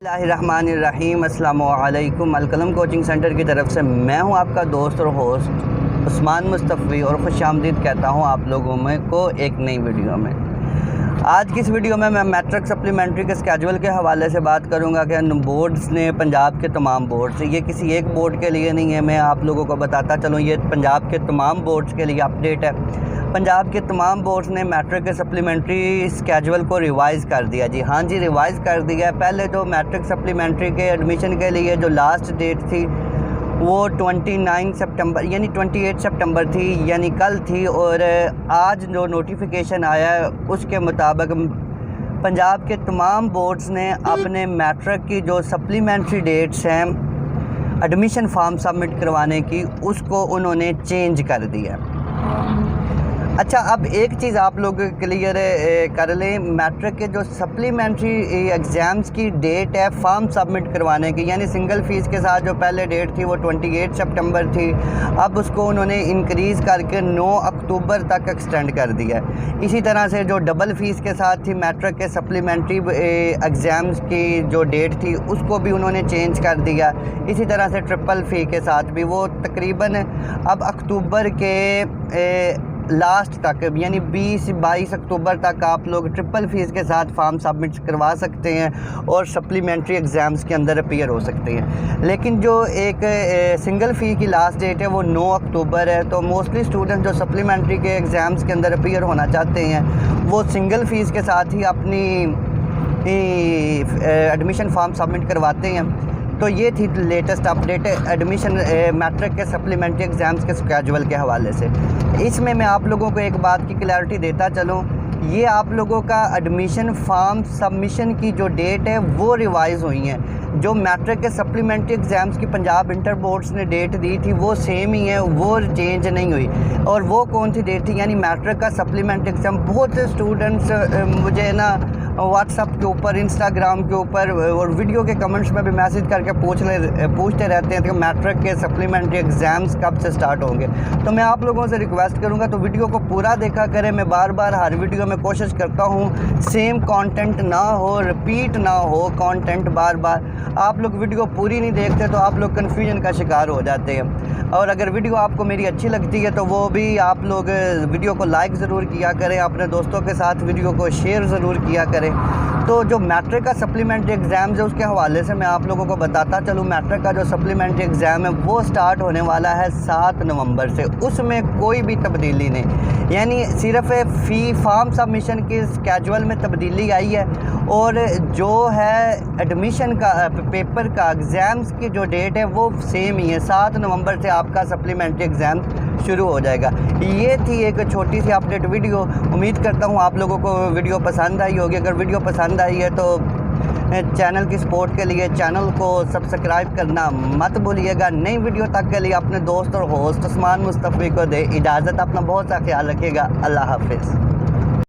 बिस्मिल्लाहिर्रहमानिर्रहीम। अस्सलामु अलैकुम। अल-कलम कोचिंग सेंटर की तरफ से मैं हूं आपका दोस्त और होस्ट उस्मान मुस्तफ़ी और खुशामदीद कहता हूं आप लोगों में को एक नई वीडियो में। आज की इस वीडियो में मैं मैट्रिक सप्लीमेंट्री के स्केजुअल के हवाले से बात करूंगा कि बोर्ड्स ने पंजाब के तमाम बोर्ड्स, ये किसी एक बोर्ड के लिए नहीं है, मैं आप लोगों को बताता चलूँ ये पंजाब के तमाम बोर्ड्स के लिए अपडेट है। पंजाब के तमाम बोर्ड्स ने मैट्रिक के सप्लीमेंट्री स्केजुअल को रिवाइज़ कर दिया। जी हाँ जी, रिवाइज़ कर दिया। पहले जो मैट्रिक सप्लीमेंट्री के एडमिशन के लिए जो लास्ट डेट थी वो 29 सितंबर यानी 28 सितंबर थी, यानी कल थी। और आज जो नोटिफिकेशन आया है उसके मुताबिक पंजाब के तमाम बोर्ड्स ने अपने मैट्रिक की जो सप्लीमेंट्री डेट्स हैं एडमिशन फॉर्म सबमिट करवाने की, उसको उन्होंने चेंज कर दिया। अच्छा, अब एक चीज़ आप लोग क्लियर कर लें, मैट्रिक के जो सप्लीमेंट्री एग्ज़ाम्स की डेट है फॉर्म सबमिट करवाने की, यानी सिंगल फ़ीस के साथ जो पहले डेट थी वो 28 सितंबर थी, अब उसको उन्होंने इंक्रीज़ करके 9 अक्टूबर तक एक्सटेंड कर दिया। इसी तरह से जो डबल फ़ीस के साथ थी मैट्रिक के सप्लीमेंट्री एग्ज़ाम्स की जो डेट थी उसको भी उन्होंने चेंज कर दिया। इसी तरह से ट्रिपल फ़ी के साथ भी वो तकरीबन अब अक्टूबर के लास्ट तक यानी 20-22 अक्टूबर तक आप लोग ट्रिपल फ़ीस के साथ फॉर्म सबमिट करवा सकते हैं और सप्लीमेंट्री एग्ज़ाम्स के अंदर अपीयर हो सकते हैं। लेकिन जो एक सिंगल फ़ी की लास्ट डेट है वो 9 अक्टूबर है, तो मोस्टली स्टूडेंट जो सप्लीमेंट्री के एग्ज़ाम्स के अंदर अपीयर होना चाहते हैं वो सिंगल फ़ीस के साथ ही अपनी एडमिशन फॉर्म सबमिट करवाते हैं। तो ये थी लेटेस्ट अपडेट एडमिशन मैट्रिक के सप्लीमेंट्री एग्ज़ाम्स के स्केजुअल के हवाले से। इसमें मैं आप लोगों को एक बात की क्लैरिटी देता चलूँ, ये आप लोगों का एडमिशन फॉर्म सबमिशन की जो डेट है वो रिवाइज़ हुई हैं। जो मैट्रिक के सप्लीमेंट्री एग्ज़ाम्स की पंजाब इंटरबोर्ड्स ने डेट दी थी वो सेम ही है, वो चेंज नहीं हुई। और वो कौन सी डेट थी, यानी मैट्रिक का सप्लीमेंट्री एग्ज़ाम। बहुत से स्टूडेंट्स मुझे ना व्हाट्सअप के ऊपर, इंस्टाग्राम के ऊपर और वीडियो के कमेंट्स में भी मैसेज करके पूछते रहते हैं कि मैट्रिक के सप्लीमेंट्री एग्ज़ाम्स कब से स्टार्ट होंगे। तो मैं आप लोगों से रिक्वेस्ट करूंगा तो वीडियो को पूरा देखा करें। मैं बार बार हर वीडियो में कोशिश करता हूं सेम कंटेंट ना हो, रिपीट ना हो कंटेंट बार बार। आप लोग वीडियो पूरी नहीं देखते तो आप लोग कन्फ्यूजन का शिकार हो जाते हैं। और अगर वीडियो आपको मेरी अच्छी लगती है तो वो भी आप लोग वीडियो को लाइक ज़रूर किया करें, अपने दोस्तों के साथ वीडियो को शेयर ज़रूर किया करें। तो जो मैट्रिक का सप्लीमेंट्री एग्ज़ाम है उसके हवाले से मैं आप लोगों को बताता चलूँ। मैट्रिक का जो सप्लीमेंट्री एग्ज़ाम है वो स्टार्ट होने वाला है 7 नवंबर से। उसमें कोई भी तब्दीली नहीं, यानी सिर्फ फ़ी फॉर्म सबमिशन के स्केजुअल में तब्दीली आई है और जो है एडमिशन का पेपर का एग्ज़ाम्स की जो डेट है वो सेम ही है। 7 नवंबर से आपका सप्लीमेंट्री एग्ज़ाम शुरू हो जाएगा। ये थी एक छोटी सी अपडेट वीडियो। उम्मीद करता हूँ आप लोगों को वीडियो पसंद आई होगी। अगर वीडियो पसंद आई है तो चैनल की सपोर्ट के लिए चैनल को सब्सक्राइब करना मत भूलिएगा। नई वीडियो तक के लिए अपने दोस्त और होस्ट उस्मान मुस्तफ़ी को दे इजाज़त। अपना बहुत सा ख्याल रखिएगा। अल्लाह हाफ़िज़।